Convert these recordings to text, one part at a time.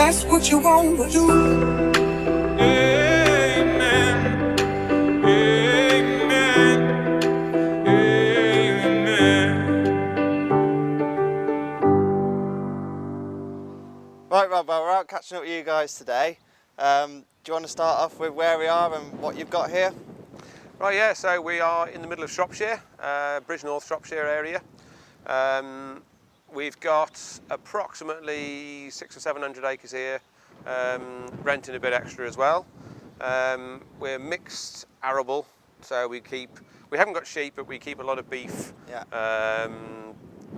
that's what you want to do. Amen. Amen. Amen. Right, Rob, well, we're out catching up with you guys today. Do you want to start off with where we are and what you've got here? Right, yeah, so we are in the middle of Shropshire, Bridgnorth, Shropshire area. We've got approximately 600 or 700 acres here, renting a bit extra as well. We're mixed arable, so we haven't got sheep, but we keep a lot of beef. Yeah.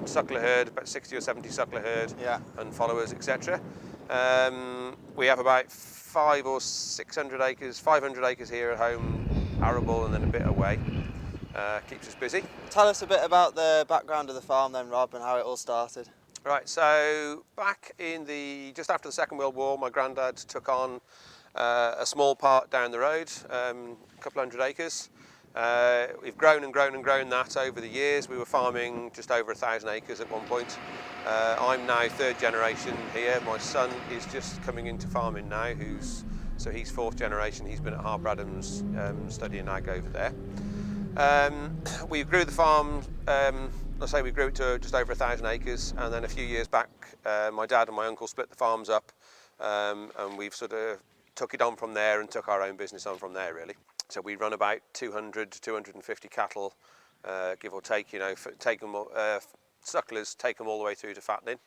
Suckler herd, about 60 or 70 suckler herd, Yeah. and followers, etc. We have about 500 or 600 acres, 500 acres here at home, arable, and then a bit away. Keeps us busy. Tell us a bit about the background of the farm then, Rob, and how it all started. Right, so back in just after the Second World War, my granddad took on a small part down the road, a couple hundred acres. We've grown and grown and grown that over the years. We were farming just over 1,000 acres at one point. I'm now third generation here. My son is just coming into farming now, so he's fourth generation. He's been at Harper Adams studying ag over there. We grew the farm, we grew it to just over 1,000 acres, and then a few years back my dad and my uncle split the farms up, and we've sort of took it on from there and took our own business on from there, really. So we run about 200 to 250 cattle, give or take, take them, sucklers, take them all the way through to fattening.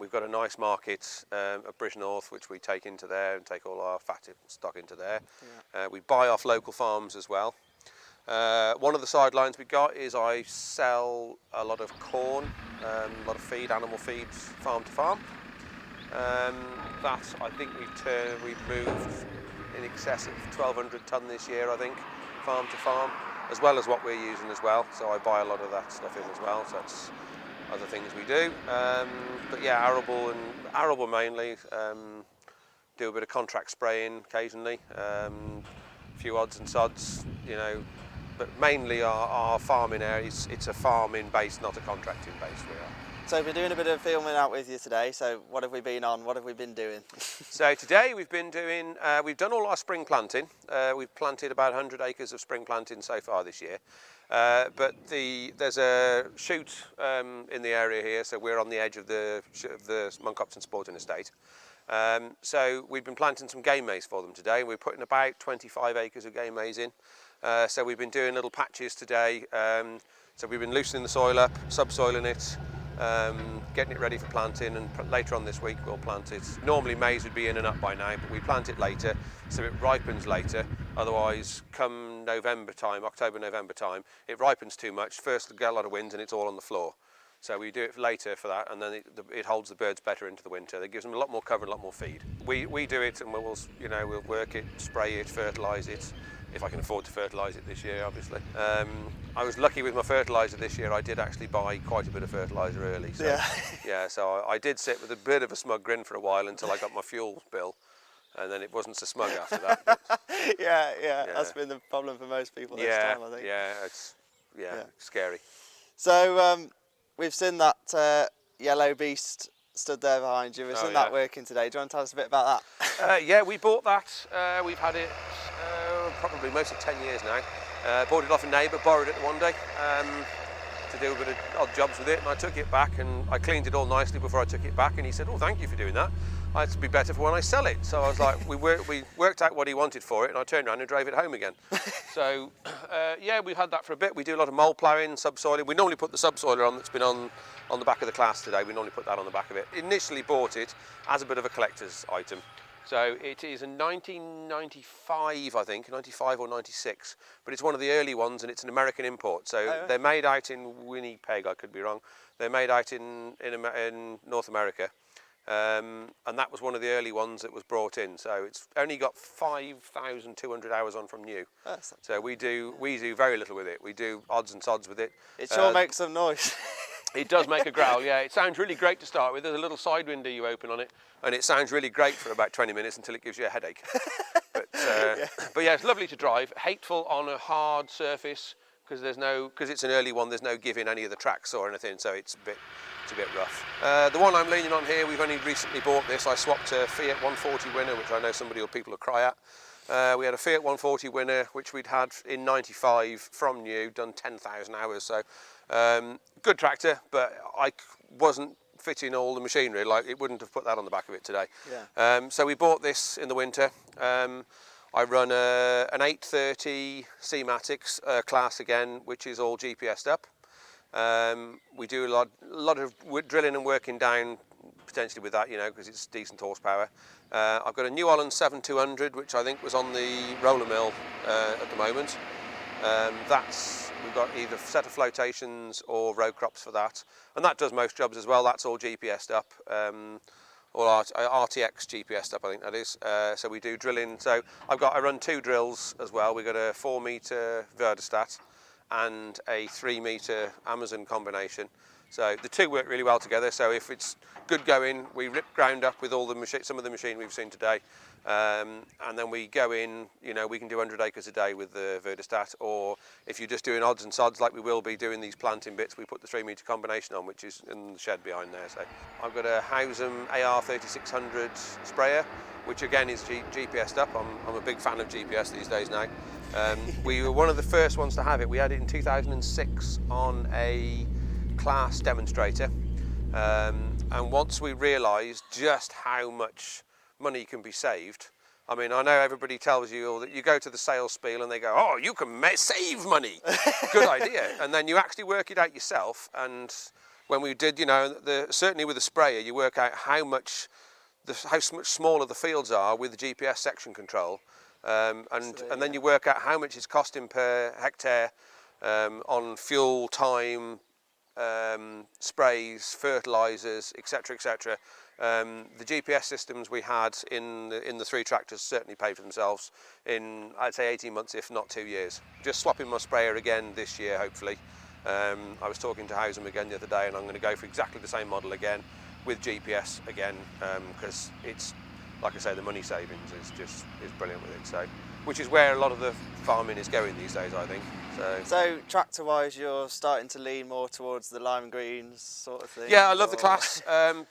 We've got a nice market at Bridgnorth, which we take into there and take all our fatted stock into there. Yeah. We buy off local farms as well. One of the sidelines we got is I sell a lot of corn, a lot of feed, animal feed, farm to farm. That I think we've moved in excess of 1,200 tonne this year, I think, farm to farm, as well as what we're using as well. So I buy a lot of that stuff in as well. So that's other things we do. But yeah, arable mainly. Do a bit of contract spraying occasionally. A few odds and sods, but mainly our farming area, it's a farming base, not a contracting base we are. So we're doing a bit of filming out with you today, so what have we been on, what have we been doing? So today we've been doing, we've done all our spring planting. We've planted about 100 acres of spring planting so far this year. But there's a shoot in the area here, so we're on the edge of the Monkopton Sporting Estate. So we've been planting some game maize for them today. We're putting about 25 acres of game maize in. So we've been doing little patches today. So we've been loosening the soil up, subsoiling it, getting it ready for planting, and later on this week we'll plant it. Normally maize would be in and up by now, but we plant it later so it ripens later. Otherwise, come November time, October, November time, it ripens too much. First we get a lot of wind and it's all on the floor. So we do it later for that, and then it holds the birds better into the winter. It gives them a lot more cover and a lot more feed. We do it, and we'll work it, spray it, fertilise it, if I can afford to fertilise it this year, obviously. I was lucky with my fertiliser this year. I did actually buy quite a bit of fertiliser early. So, yeah. So I did sit with a bit of a smug grin for a while until I got my fuel bill, and then it wasn't so smug after that. But, yeah, that's been the problem for most people this time, I think. Yeah, it's scary. So we've seen that yellow beast stood there behind you. We've seen that working today. Do you want to tell us a bit about that? Yeah, we bought that. We've had it probably most of 10 years now. Bought it off a neighbour, borrowed it one day to do a bit of odd jobs with it, and I took it back and I cleaned it all nicely before I took it back, and he said, "Oh, thank you for doing that. It'd be better for when I sell it." So I was like, we worked out what he wanted for it, and I turned around and drove it home again. So yeah, we've had that for a bit. We do a lot of mole ploughing, subsoiling. We normally put the subsoiler on that's been on the back of the Claas today. We normally put that on the back of it. Initially bought it as a bit of a collector's item. So it is a 1995, I think, 95 or 96, but it's one of the early ones, and it's an American import. So they're made out in Winnipeg, I could be wrong. They're made out in North America, and that was one of the early ones that was brought in. So it's only got 5,200 hours on from new. So we do very little with it. We do odds and sods with it. It sure makes some noise. It does make a growl, yeah. It sounds really great to start with. There's a little side window you open on it, and it sounds really great for about 20 minutes until it gives you a headache. But yeah, it's lovely to drive. Hateful on a hard surface because it's an early one. There's no giving any of the tracks or anything, so it's a bit it's a bit rough. The one I'm leaning on here, we've only recently bought this. I swapped a Fiat 140 winner, which I know people will cry at. We had a Fiat 140 winner, which we'd had in 95 from new, done 10,000 hours. So good tractor, but I wasn't fitting all the machinery, like it wouldn't have put that on the back of it today. Yeah. So we bought this in the winter. I run an 830 C-Matics Claas again, which is all GPS'd up. We do a lot of drilling and working down potentially with that, you know, because it's decent horsepower. I've got a New Holland 7200, which I think was on the roller mill at the moment. We've got either a set of flotations or row crops for that, and that does most jobs as well. That's all GPS'd up, or RTX GPS'd up, I think that is. So we do drilling. So I run 2 drills as well. We've got a 4-metre Verdestat and a 3-metre Amazon combination. So the two work really well together. So if it's good going, we rip ground up with all the some of the machine we've seen today, and then we go in. You know, we can do 100 acres a day with the Verdestat, or if you're just doing odds and sods like we will be doing these planting bits, we put the 3-metre combination on, which is in the shed behind there. So I've got a Howsam AR 3600 sprayer, which again is GPS'd up. I'm a big fan of GPS these days now. We were one of the first ones to have it. We had it in 2006 on a Claas demonstrator, and once we realised just how much money can be saved. I mean, I know everybody tells you that you go to the sales spiel and they go, oh, you can save money, good idea, and then you actually work it out yourself. And when we did, you know, certainly with a sprayer, you work out how much smaller the fields are with the GPS section control, and then you work out how much it's costing per hectare on fuel, time, sprays, fertilisers, etc., etc. The GPS systems we had in the 3 tractors certainly paid for themselves in, I'd say, 18 months, if not 2 years. Just swapping my sprayer again this year, hopefully. I was talking to Howsam again the other day, and I'm going to go for exactly the same model again with GPS again, because it's, like I say, the money savings is brilliant with it. So, which is where a lot of the farming is going these days, I think. So tractor-wise, you're starting to lean more towards the lime greens sort of thing? Yeah, I love the Claas.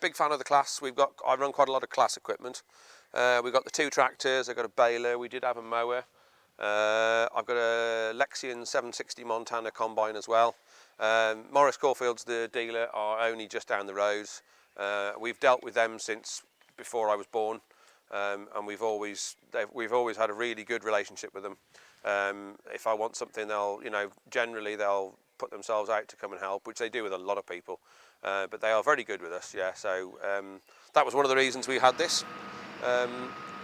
Big fan of the Claas. I run quite a lot of Claas equipment. We've got the 2 tractors. I've got a baler. We did have a mower. I've got a Lexion 760 Montana combine as well. Morris Corfield's the dealer, are only just down the road. We've dealt with them since before I was born, and we've always had a really good relationship with them. If I want something, generally they'll put themselves out to come and help, which they do with a lot of people, but they are very good with us. Yeah, so that was one of the reasons we had this.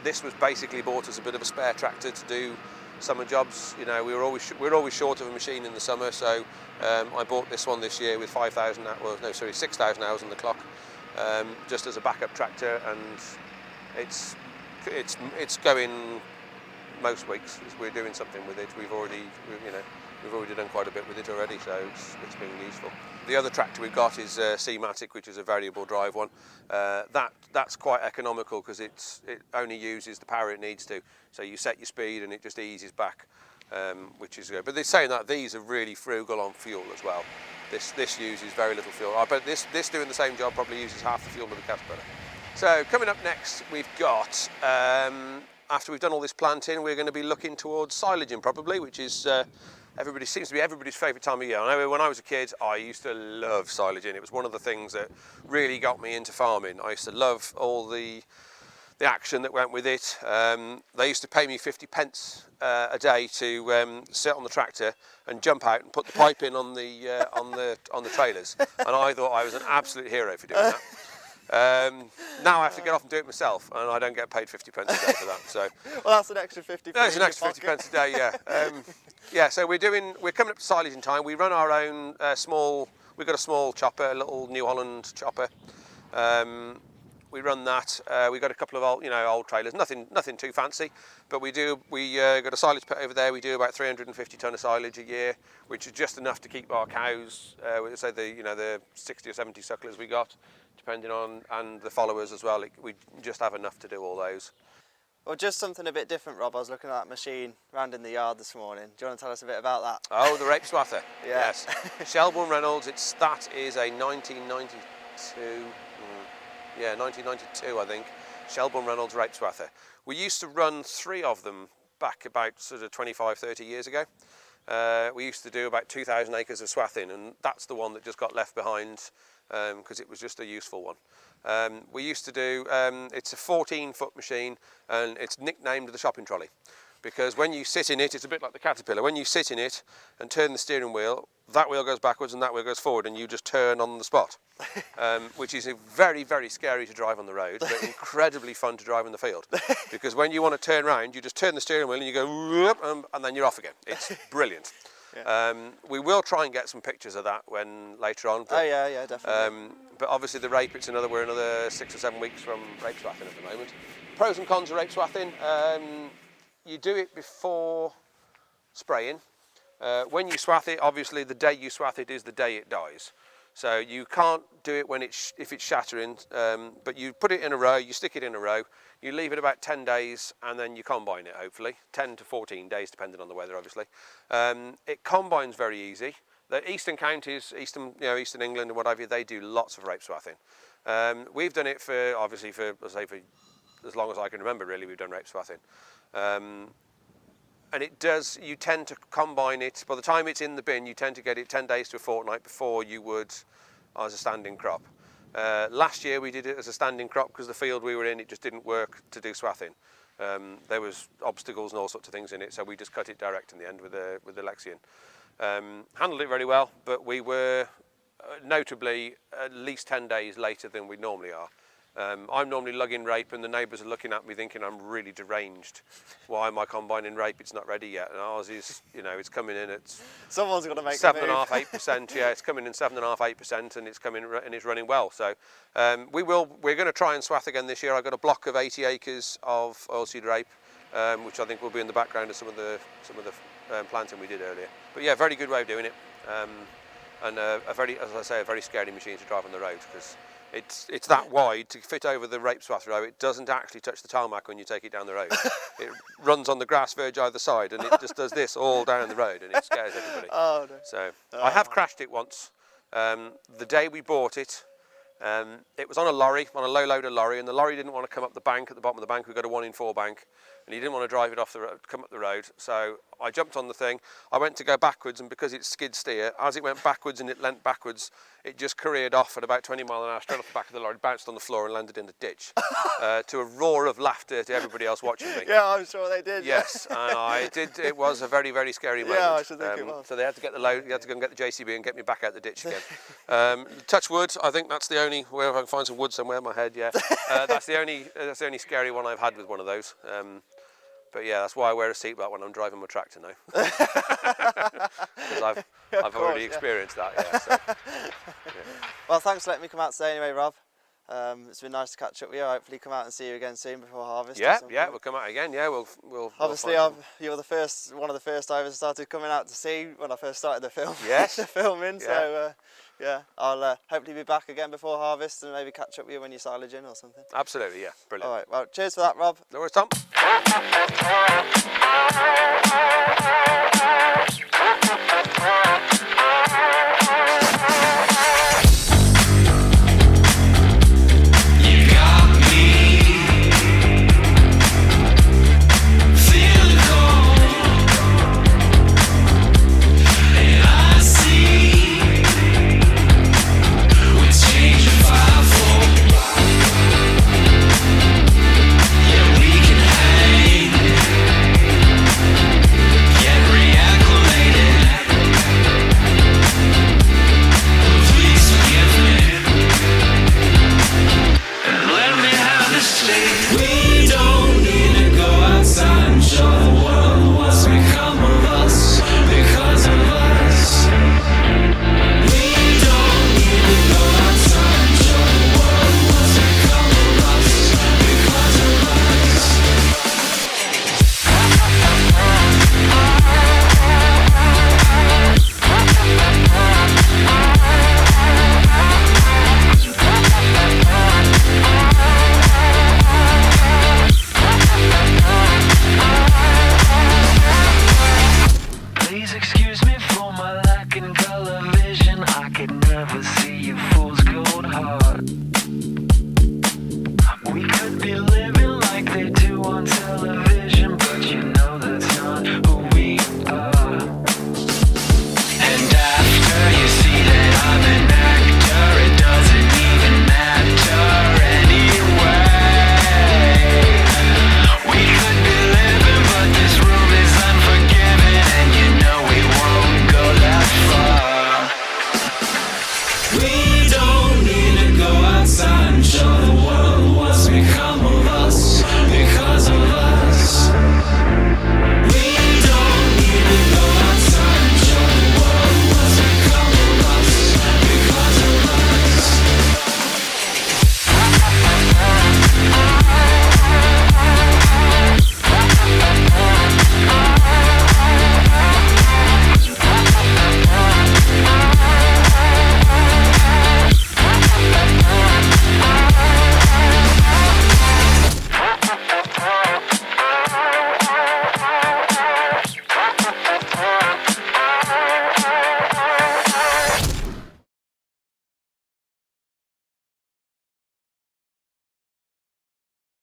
This was basically bought as a bit of a spare tractor to do summer jobs. You know, we were always short of a machine in the summer, so I bought this one this year with 6,000 hours on the clock, just as a backup tractor, and it's going most weeks. We're doing something with it. We've already done quite a bit with it already, so it's been useful. The other tractor we've got is C-Matic, which is a variable drive one. That's quite economical because it only uses the power it needs to. So you set your speed and it just eases back, which is good. But they're saying that these are really frugal on fuel as well. This uses very little fuel. I bet this doing the same job probably uses half the fuel of the cat spreader. So coming up next, we've got, after we've done all this planting, we're going to be looking towards silaging probably, which is seems to be everybody's favourite time of year. I know when I was a kid, I used to love silaging. It was one of the things that really got me into farming. I used to love all the action that went with it. They used to pay me 50 pence a day to sit on the tractor and jump out and put the pipe in on the trailers, and I thought I was an absolute hero for doing that. Now I have to get off and do it myself, and I don't get paid 50 pence a day for that. So, well, that's an extra 50. No, it's an extra 50 pence a day. Yeah, yeah. So we're coming up to silaging time. We run our own small. We've got a small chopper, a little New Holland chopper. We run that. We've got a couple of old trailers. Nothing too fancy, but we got a silage pit over there. We do about 350 tonne of silage a year, which is just enough to keep our cows. Say the 60 or 70 sucklers we got, depending on, and the followers as well. We just have enough to do all those. Well, just something a bit different, Rob. I was looking at that machine round in the yard this morning. Do you want to tell us a bit about that? Oh, the rape swather. Yeah. Yes. Shelbourne Reynolds. That is a 1990. 1992, I think. Shelburne Reynolds rape swather. We used to run 3 of them back about sort of 25, 30 years ago. We used to do about 2,000 acres of swathing, and that's the one that just got left behind because it was just a useful one. We used to do, it's a 14-foot machine, and it's nicknamed the shopping trolley, because when you sit in it, it's a bit like the Caterpillar. When you sit in it and turn the steering wheel, that wheel goes backwards and that wheel goes forward, and you just turn on the spot, which is very, very scary to drive on the road, but incredibly fun to drive in the field. Because when you want to turn around, you just turn the steering wheel and you go, whoop, and then you're off again. It's brilliant. Yeah. We will try and get some pictures of that when later on. But, yeah, definitely. But obviously the rape, we're another 6 or 7 weeks from rape swathing at the moment. Pros and cons of rape swathing. You do it before spraying. When you swath it, obviously the day you swath it is the day it dies. So you can't do it when if it's shattering, but you put it in a row, you stick it in a row, you leave it about 10 days and then you combine it, hopefully. 10 to 14 days, depending on the weather, obviously. It combines very easy. The eastern counties, Eastern England and what have you, they do lots of rape swathing. We've done it for as long as I can remember, really, we've done rape swathing. And you tend to combine it, by the time it's in the bin, you tend to get it 10 days to a fortnight before you would as a standing crop. Last year we did it as a standing crop because the field we were in, it just didn't work to do swathing. There was obstacles and all sorts of things in it, so we just cut it direct in the end with the Lexion. Handled it very well, but we were notably at least 10 days later than we normally are. I'm normally lugging rape and the neighbours are looking at me thinking I'm really deranged. Why am I combining rape? It's not ready yet. And ours is, it's coming in at someone's got to make 7.5%, 8%. Yeah, it's coming in 7.5%, 8%, and it's running well. So we're going to try and swath again this year. I've got a block of 80 acres of oilseed rape, which I think will be in the background of some of the planting we did earlier. But yeah, very good way of doing it, and a very scary machine to drive on the road because it's that wide to fit over the rape swath row. It doesn't actually touch the tarmac when you take it down the road. It runs on the grass verge either side, and it just does this all down the road, and it scares everybody. Oh, no. So I have crashed it once. The day we bought it, it was on a lorry, on a low loader lorry, and the lorry didn't want to come up the bank at the bottom of the bank. We've got a 1-in-4 bank, and he didn't want to drive it off the road, come up the road. So I jumped on the thing. I went to go backwards, and because it's skid steer, as it went backwards and it leant backwards, it just careered off at about 20 mile an hour straight off the back of the lorry, bounced on the floor and landed in the ditch, to a roar of laughter to everybody else watching me. Yeah, I'm sure they did. Yes, and it was a very, very scary moment. Yeah, I should think it was. So they had to get the load, you had to go and get the JCB and get me back out the ditch again. Touch wood, I think that's the only, where I can find some wood somewhere in my head, yeah. That's the only scary one I've had with one of those. But yeah, that's why I wear a seatbelt when I'm driving my tractor now. Because I've already experienced that, yeah. So, yeah. Well, thanks for letting me come out today anyway, Rob. It's been nice to catch up with you. Hopefully come out and see you again soon before harvest. Yeah, we'll come out again, yeah. We'll obviously, you were one of the first I ever started coming out to see when I first started the film. Yes. the filming, yeah. So yeah, I'll hopefully be back again before harvest and maybe catch up with you when you're silaging or something. Absolutely, yeah, brilliant. All right, well, cheers for that, Rob. No worries, Tom.